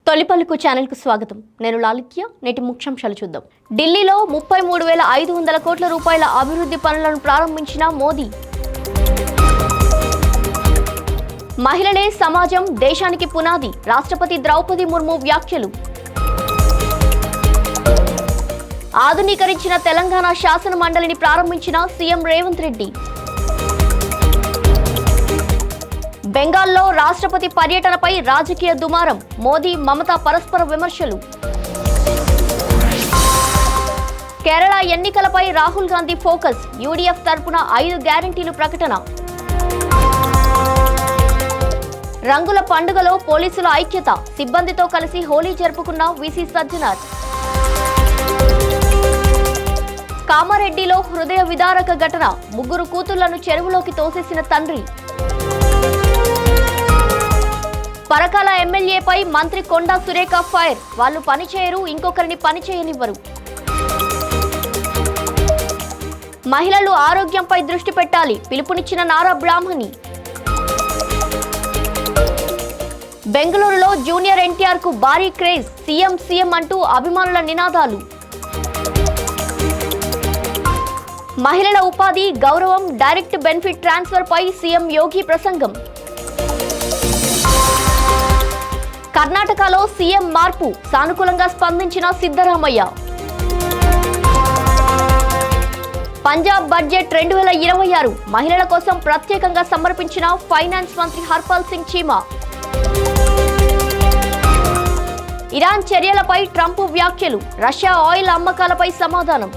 తొలిపలుకు ఛానల్కు స్వాగతం. నేను లాలిత్య. నేటి ముఖ్యాంశాలు చూద్దాం. ఢిల్లీలో 33,500 కోట్ల రూపాయల అభివృద్ధి పనులను ప్రారంభించిన మోదీ. మహిళలే సమాజం, దేశానికి పునాది. రాష్ట్రపతి ద్రౌపది ముర్ము వ్యాఖ్యలు. ఆధునీకరించిన తెలంగాణ శాసన మండలిని ప్రారంభించిన సీఎం రేవంత్ రెడ్డి. బెంగాల్లో రాష్ట్రపతి పర్యటనపై రాజకీయ దుమారం. మోదీ, మమత పరస్పర విమర్శలు. కేరళ ఎన్నికలపై రాహుల్ గాంధీ ఫోకస్. యూడీఎఫ్ తరపున 5 గ్యారంటీలు ప్రకటన. రంగుల పండుగలో పోలీసుల ఐక్యత. సిబ్బందితో కలిసి హోలీ జరుపుకున్న వీసీ సజ్జనార్. కామారెడ్డిలో హృదయ విదారక ఘటన. 3 కూతుళ్లను చెరువులోకి తోసేసిన తండ్రి. పరకాల ఎమ్మెల్యేపై మంత్రి కొండా సురేఖ ఫైర్. వాళ్ళు పనిచేయరు, ఇంకొకరిని పని చేయనివ్వరు. మహిళలు ఆరోగ్యంపై దృష్టి పెట్టాలి. పిలుపునిచ్చిన నారా బ్రాహ్మణి. బెంగళూరులో జూనియర్ ఎన్టీఆర్ కు భారీ క్రేజ్. సీఎం సీఎం అంటూ అభిమానుల నినాదాలు. మహిళల ఉపాధి, గౌరవం, డైరెక్ట్ బెనిఫిట్ ట్రాన్స్ఫర్ పై సీఎం యోగి ప్రసంగం. కర్ణాటకలో సీఎం మార్పు. సానుకూలంగా స్పందించిన సిద్ధరామయ్య. పంజాబ్ బడ్జెట్ 2026 మహిళల కోసం ప్రత్యేకంగా సమర్పించిన ఫైనాన్స్ మంత్రి హర్పాల్ సింగ్ చీమా. ఇరాన్ చర్యలపై ట్రంప్ వ్యాఖ్యలు. రష్యా ఆయిల్ అమ్మకాలపై సమాధానం.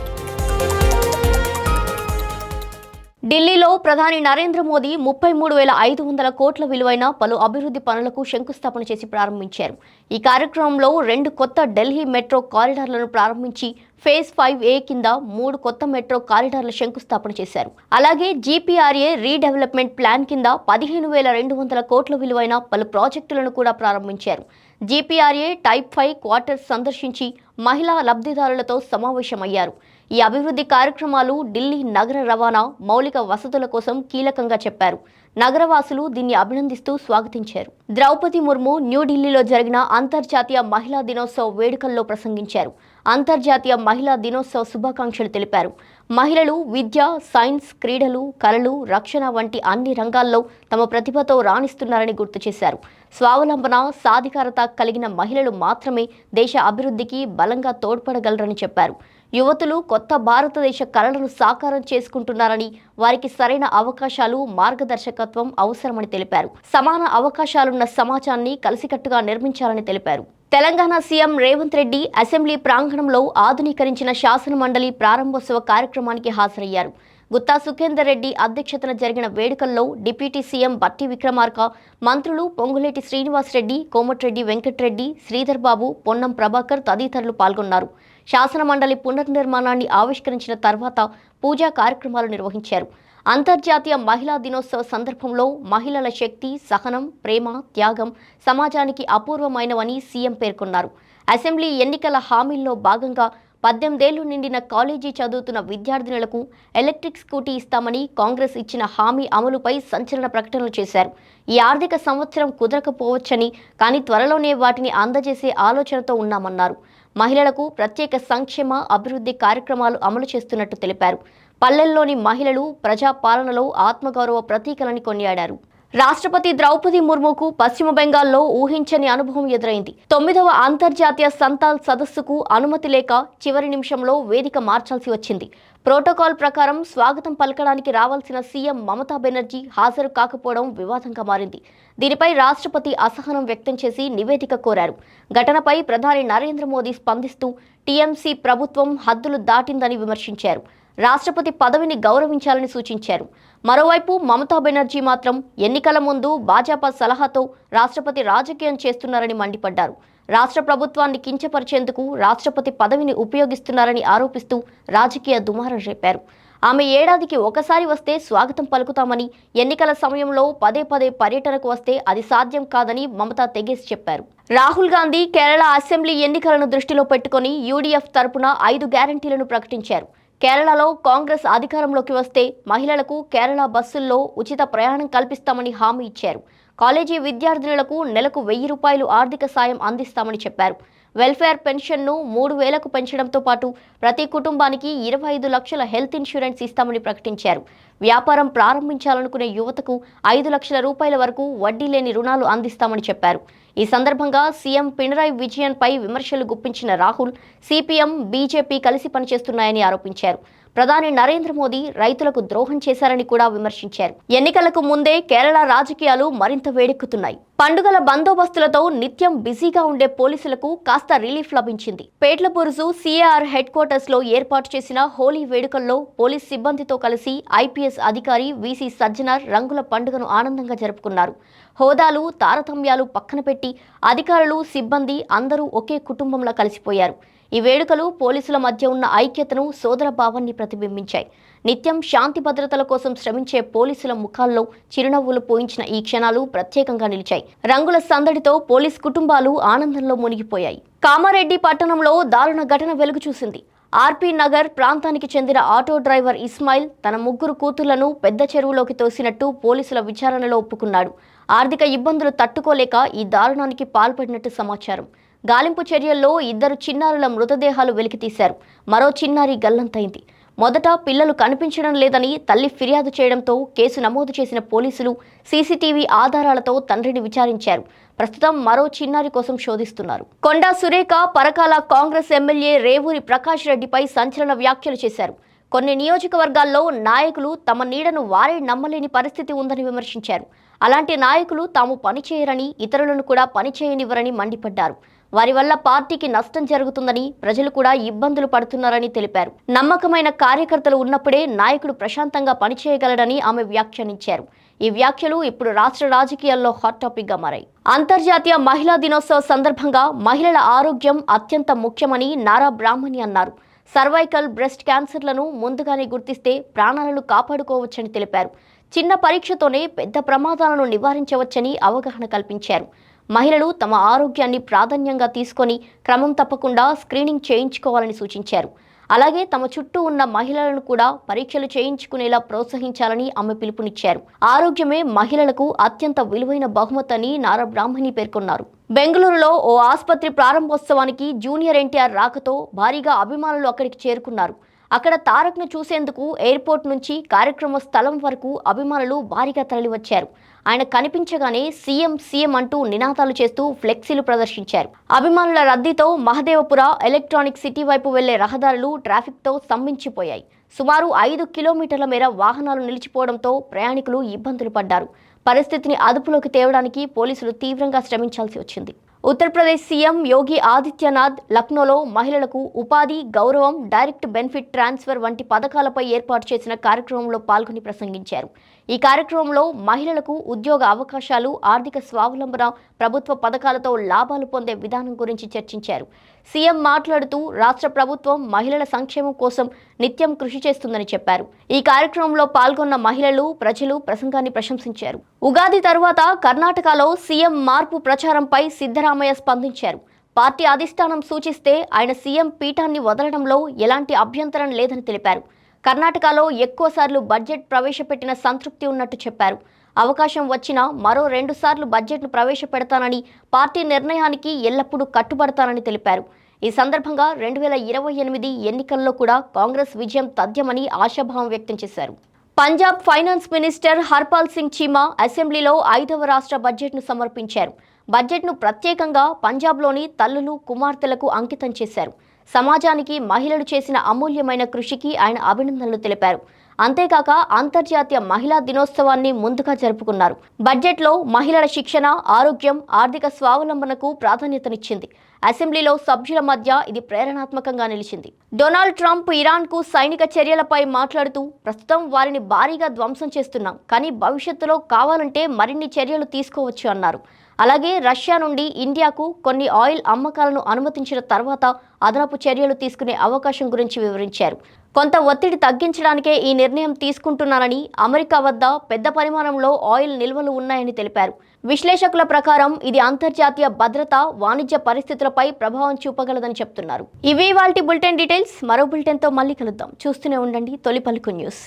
ఢిల్లీలో ప్రధాని నరేంద్ర మోదీ 33,500 కోట్ల విలువైన పలు అభివృద్ధి పనులకు శంకుస్థాపన చేసి ప్రారంభించారు. ఈ కార్యక్రమంలో 2 కొత్త ఢిల్లీ మెట్రో కారిడార్లను ప్రారంభించి ఫేజ్ 5A కింద 3 కొత్త మెట్రో కారిడార్ల శంకుస్థాపన చేశారు. అలాగే జీపీఆర్ఏ రీడెవలప్మెంట్ ప్లాన్ కింద 15,200 కోట్ల విలువైన పలు ప్రాజెక్టులను కూడా ప్రారంభించారు. జీపీఆర్ఏ టైప్ 5 క్వార్టర్స్ సందర్శించి మహిళా లబ్ధిదారులతో సమావేశమయ్యారు. ఈ అభివృద్ధి కార్యక్రమాలు ఢిల్లీ నగర రవాణా, మౌలిక వసతుల కోసం కీలకంగా చెప్పారు. నగరవాసులు దీన్ని అభినందిస్తూ స్వాగతించారు. ద్రౌపది ముర్ము న్యూఢిల్లీలో జరిగిన అంతర్జాతీయ మహిళా దినోత్సవ వేడుకల్లో ప్రసంగించారు. అంతర్జాతీయ మహిళా దినోత్సవ శుభాకాంక్షలు తెలిపారు. మహిళలు విద్య, సైన్స్, క్రీడలు, కళలు, రక్షణ వంటి అన్ని రంగాల్లో తమ ప్రతిభతో రాణిస్తున్నారని గుర్తు చేశారు. స్వావలంబన, సాధికారత కలిగిన మహిళలు మాత్రమే దేశ అభివృద్ధికి బలంగా తోడ్పడగలరని చెప్పారు. యువతులు కొత్త భారతదేశ కలలను సాకారం చేసుకుంటున్నారని, వారికి సరైన అవకాశాలు, మార్గదర్శకత్వం అవసరమని తెలిపారు. సమాన అవకాశాలున్న సమాజాన్ని కలిసికట్టుగా నిర్మించాలని తెలిపారు. తెలంగాణ సీఎం రేవంత్ రెడ్డి అసెంబ్లీ ప్రాంగణంలో ఆధునీకరించిన శాసన మండలి ప్రారంభోత్సవ కార్యక్రమానికి హాజరయ్యారు. గుత్తా సుఖేందర్ రెడ్డి అధ్యక్షతన జరిగిన వేడుకల్లో డిప్యూటీ సీఎం బట్టి విక్రమార్క, మంత్రులు పొంగులేటి శ్రీనివాసరెడ్డి, కోమటిరెడ్డి వెంకటరెడ్డి, శ్రీధర్ బాబు, పొన్నం ప్రభాకర్ తదితరులు పాల్గొన్నారు. శాసన మండలి పునర్నిర్మాణాన్ని ఆవిష్కరించిన తర్వాత పూజా కార్యక్రమాలు నిర్వహించారు. అంతర్జాతీయ మహిళా దినోత్సవ సందర్భంలో మహిళల శక్తి, సహనం, ప్రేమ, త్యాగం సమాజానికి అపూర్వమైనవని సీఎం పేర్కొన్నారు. అసెంబ్లీ ఎన్నికల హామీల్లో భాగంగా 18 ఏళ్లు నిండిన కాలేజీ చదువుతున్న విద్యార్థినులకు ఎలక్ట్రిక్ స్కూటీ ఇస్తామని కాంగ్రెస్ ఇచ్చిన హామీ అమలుపై సంచలన ప్రకటనలు చేశారు. ఈ ఆర్థిక సంవత్సరం కుదరకపోవచ్చని, కానీ త్వరలోనే వాటిని అందజేసే ఆలోచనతో ఉన్నామన్నారు. మహిళలకు ప్రత్యేక సంక్షేమ, అభివృద్ధి కార్యక్రమాలు అమలు చేస్తున్నట్టు తెలిపారు. పల్లెల్లోని మహిళలు ప్రజాపాలనలో ఆత్మగౌరవ ప్రతీకలని కొనియాడారు. రాష్ట్రపతి ద్రౌపది ముర్ముకు పశ్చిమ బెంగాల్లో ఊహించని అనుభవం ఎదురైంది. 9వ అంతర్జాతీయ సంతాల్ సదస్సుకు అనుమతి లేక చివరి నిమిషంలో వేదిక మార్చాల్సి వచ్చింది. ప్రోటోకాల్ ప్రకారం స్వాగతం పలకడానికి రావాల్సిన సీఎం మమతా బెనర్జీ హాజరు కాకపోవడం వివాదంగా మారింది. దీనిపై రాష్ట్రపతి అసహనం వ్యక్తం చేసి నివేదిక కోరారు. ఘటనపై ప్రధాని నరేంద్ర మోదీ స్పందిస్తూ టీఎంసీ ప్రభుత్వం హద్దులు దాటిందని విమర్శించారు. రాష్ట్రపతి పదవిని గౌరవించాలని సూచించారు. మరోవైపు మమతా బెనర్జీ మాత్రం ఎన్నికల ముందు భాజపా సలహాతో రాష్ట్రపతి రాజకీయం చేస్తున్నారని మండిపడ్డారు. రాష్ట్ర ప్రభుత్వాన్ని కించపరిచేందుకు రాష్ట్రపతి పదవిని ఉపయోగిస్తున్నారని ఆరోపిస్తూ రాజకీయ దుమారం రేపారు. ఆమె ఏడాదికి ఒకసారి వస్తే స్వాగతం పలుకుతామని, ఎన్నికల సమయంలో పదే పదే పర్యటనకు వస్తే అది సాధ్యం కాదని మమతా తెగేసి చెప్పారు. రాహుల్ గాంధీ కేరళ అసెంబ్లీ ఎన్నికలను దృష్టిలో పెట్టుకుని యూడీఎఫ్ తరపున 5 గ్యారంటీలను ప్రకటించారు. కేరళలో కాంగ్రెస్ అధికారంలోకి వస్తే మహిళలకు కేరళ బస్సుల్లో ఉచిత ప్రయాణం కల్పిస్తామని హామీ ఇచ్చారు. కాలేజీ విద్యార్థినులకు నెలకు 1000 రూపాయలు ఆర్థిక సాయం అందిస్తామని చెప్పారు. వెల్ఫేర్ పెన్షన్ను 3000కు పెంచడంతో పాటు ప్రతి కుటుంబానికి 25 లక్షల హెల్త్ ఇన్సూరెన్స్ ఇస్తామని ప్రకటించారు. వ్యాపారం ప్రారంభించాలనుకునే యువతకు 5 లక్షల రూపాయల వరకు వడ్డీ లేని రుణాలు అందిస్తామని చెప్పారు. ఈ సందర్భంగా సీఎం పినరాయి విజయన్పై విమర్శలు గుప్పించిన రాహుల్, సిపిఎం, బీజేపీ కలిసి పనిచేస్తున్నాయని ఆరోపించారు. ప్రధాని నరేంద్ర మోదీ రైతులకు ద్రోహం చేశారని కూడా విమర్శించారు. ఎన్నికలకు ముందే కేరళ రాజకీయాలు మరింత వేడెక్కుతున్నాయి. పండుగల బందోబస్తులతో నిత్యం బిజీగా ఉండే పోలీసులకు కాస్త రిలీఫ్ లభించింది. పేట్లబురుజు సిఏఆర్ హెడ్ క్వార్టర్స్ లో ఏర్పాటు చేసిన హోలీ వేడుకల్లో పోలీస్ సిబ్బందితో కలిసి ఐపీఎస్ అధికారి వీసీ సజ్జనార్ రంగుల పండుగను ఆనందంగా జరుపుకున్నారు. హోదాలు, తారతమ్యాలు పక్కన పెట్టి అధికారులు, సిబ్బంది అందరూ ఒకే కుటుంబంలా కలిసిపోయారు. ఈ వేడుకలు పోలీసుల మధ్య ఉన్న ఐక్యతను, సోదర భావాన్ని ప్రతిబింబించాయి. నిత్యం శాంతి భద్రతల కోసం శ్రమించే పోలీసుల ముఖాల్లో చిరునవ్వులు పోయించిన ఈ క్షణాలు ప్రత్యేకంగా నిలిచాయి. రంగుల సందడితో పోలీస్ కుటుంబాలు ఆనందంలో మునిగిపోయాయి. కామారెడ్డి పట్టణంలో దారుణ ఘటన వెలుగు చూసింది. ఆర్పీ నగర్ ప్రాంతానికి చెందిన ఆటో డ్రైవర్ ఇస్మాయిల్ తన 3 కూతుళ్లను పెద్ద చెరువులోకి తోసినట్టు పోలీసుల విచారణలో ఒప్పుకున్నాడు. ఆర్థిక ఇబ్బందులు తట్టుకోలేక ఈ దారుణానికి పాల్పడినట్టు సమాచారం. గాలింపు చర్యల్లో 2 చిన్నారుల మృతదేహాలు వెలికితీశారు. మరో చిన్నారి గల్లంతైంది. మొదట పిల్లలు కనిపించడం లేదని తల్లి ఫిర్యాదు చేయడంతో కేసు నమోదు చేసిన పోలీసులు సీసీటీవీ ఆధారాలతో తండ్రిని విచారించారు. ప్రస్తుతం మరో చిన్నారి కోసం శోధిస్తున్నారు. కొండా సురేఖ పరకాల కాంగ్రెస్ ఎమ్మెల్యే రేవూరి ప్రకాష్ రెడ్డిపై సంచలన వ్యాఖ్యలు చేశారు. కొన్ని నియోజకవర్గాల్లో నాయకులు తమ నీడను వారే నమ్మలేని పరిస్థితి ఉందని విమర్శించారు. అలాంటి నాయకులు తాము పనిచేయరని, ఇతరులను కూడా పనిచేయనివ్వరని మండిపడ్డారు. వారి వల్ల పార్టీకి నష్టం జరుగుతుందని, ప్రజలు కూడా ఇబ్బందులు పడుతున్నారని తెలిపారు. నమ్మకమైన కార్యకర్తలు ఉన్నప్పుడే నాయకుడు ప్రశాంతంగా పనిచేయగలడని ఆమె వ్యాఖ్యానించారు. ఈ వ్యాఖ్యలు ఇప్పుడు రాష్ట్ర రాజకీయాల్లో హాట్ టాపిక్ గా మారాయి. అంతర్జాతీయ మహిళా దినోత్సవ సందర్భంగా మహిళల ఆరోగ్యం అత్యంత ముఖ్యమని నారా బ్రాహ్మణి అన్నారు. సర్వైకల్, బ్రెస్ట్ క్యాన్సర్లను ముందుగానే గుర్తిస్తే ప్రాణాలను కాపాడుకోవచ్చని తెలిపారు. చిన్న పరీక్షతోనే పెద్ద ప్రమాదాలను నివారించవచ్చని అవగాహన కల్పించారు. మహిళలు తమ ఆరోగ్యాన్ని ప్రాధాన్యంగా తీసుకొని క్రమం తప్పకుండా స్క్రీనింగ్ చేయించుకోవాలని సూచించారు. అలాగే తమ చుట్టూ ఉన్న మహిళలను కూడా పరీక్షలు చేయించుకునేలా ప్రోత్సహించాలని ఆమె పిలుపునిచ్చారు. ఆరోగ్యమే మహిళలకు అత్యంత విలువైన బహుమతని నారా బ్రాహ్మణి పేర్కొన్నారు. బెంగళూరులో ఓ ఆసుపత్రి ప్రారంభోత్సవానికి జూనియర్ ఎన్టీఆర్ రాకతో భారీగా అభిమానులు అక్కడికి చేరుకున్నారు. అక్కడ తారక్ను చూసేందుకు ఎయిర్పోర్ట్ నుంచి కార్యక్రమ స్థలం వరకు అభిమానులు భారీగా తరలివచ్చారు. ఆయన కనిపించగానే సీఎం సీఎం అంటూ నినాదాలు చేస్తూ ఫ్లెక్సీలు ప్రదర్శించారు. అభిమానుల రద్దీతో మహదేవపుర ఎలక్ట్రానిక్ సిటీ వైపు వెళ్లే రహదారులు ట్రాఫిక్తో స్తంభించిపోయాయి. సుమారు 5 కిలోమీటర్ల మేర వాహనాలు నిలిచిపోవడంతో ప్రయాణికులు ఇబ్బందులు పడ్డారు. పరిస్థితిని అదుపులోకి తేవడానికి పోలీసులు తీవ్రంగా శ్రమించాల్సి వచ్చింది. ఉత్తరప్రదేశ్ సీఎం యోగి ఆదిత్యనాథ్ లక్నోలో మహిళలకు ఉపాధి, గౌరవం, డైరెక్ట్ బెనిఫిట్ ట్రాన్స్ఫర్ వంటి పథకాలపై ఏర్పాటు చేసిన కార్యక్రమంలో పాల్గొని ప్రసంగించారు. ఈ కార్యక్రమంలో మహిళలకు ఉద్యోగ అవకాశాలు, ఆర్థిక స్వావలంబన, ప్రభుత్వ పథకాలతో లాభాలు పొందే విధానం గురించి చర్చించారు. సీఎం మాట్లాడుతూ రాష్ట్ర ప్రభుత్వం మహిళల సంక్షేమం కోసం నిత్యం కృషి చేస్తుందని చెప్పారు. ఈ కార్యక్రమంలో పాల్గొన్న మహిళలు, ప్రజలు ప్రసంగాన్ని ప్రశంసించారు. ఉగాది తర్వాత కర్ణాటకలో సీఎం మార్పు ప్రచారంపై సిద్ధరామయ్య స్పందించారు. పార్టీ అధిష్టానం సూచిస్తే ఆయన సీఎం పీఠాన్ని వదలడంలో ఎలాంటి అభ్యంతరం లేదని తెలిపారు. కర్ణాటకలో ఎక్కువసార్లు బడ్జెట్ ప్రవేశపెట్టిన సంతృప్తి ఉన్నట్టు చెప్పారు. అవకాశం వచ్చినా మరో 2 సార్లు బడ్జెట్ను ప్రవేశపెడతానని, పార్టీ నిర్ణయానికి ఎల్లప్పుడూ కట్టుబడతానని తెలిపారు. ఈ సందర్భంగా 2028 ఎన్నికల్లో కూడా కాంగ్రెస్ విజయం తథ్యమని ఆశాభావం వ్యక్తం చేశారు. పంజాబ్ ఫైనాన్స్ మినిస్టర్ హర్పాల్ సింగ్ చీమా అసెంబ్లీలో 5వ రాష్ట్ర బడ్జెట్ను సమర్పించారు. బడ్జెట్ను ప్రత్యేకంగా పంజాబ్లోని తల్లులు, కుమార్తెలకు అంకితం చేశారు. సమాజానికి మహిళలు చేసిన అమూల్యమైన కృషికి ఆయన అభినందనలు తెలిపారు. అంతేకాక అంతర్జాతీయ మహిళా దినోత్సవాన్ని ముందుగా జరుపుకున్నారు. బడ్జెట్లో మహిళల శిక్షణ, ఆరోగ్యం, ఆర్థిక స్వావలంబనకు ప్రాధాన్యతనిచ్చింది. అసెంబ్లీలో సభ్యుల మధ్య ఇది ప్రేరణాత్మకంగా నిలిచింది. డొనాల్డ్ ట్రంప్ ఇరాన్కు సైనిక చర్యలపై మాట్లాడుతూ ప్రస్తుతం వారిని భారీగా ధ్వంసం చేస్తున్నాం, కానీ భవిష్యత్తులో కావాలంటే మరిన్ని చర్యలు తీసుకోవచ్చు అన్నారు. అలాగే రష్యా నుండి ఇండియాకు కొన్ని ఆయిల్ అమ్మకాలను అనుమతించిన తర్వాత అదనపు చర్యలు తీసుకునే అవకాశం గురించి వివరించారు. కొంత ఒత్తిడి తగ్గించడానికే ఈ నిర్ణయం తీసుకుంటున్నానని, అమెరికా వద్ద పెద్ద పరిమాణంలో ఆయిల్ నిల్వలు ఉన్నాయని తెలిపారు. విశ్లేషకుల ప్రకారం ఇది అంతర్జాతీయ భద్రత, వాణిజ్య పరిస్థితులపై ప్రభావం చూపగలదని చెప్తున్నారు. ఇవి ఇవాల్టి బులెటిన్ డీటెయిల్స్. మరో బులెటిన్తో మళ్ళీ కలుద్దాం. చూస్తూనే ఉండండి తొలి పలుకు న్యూస్.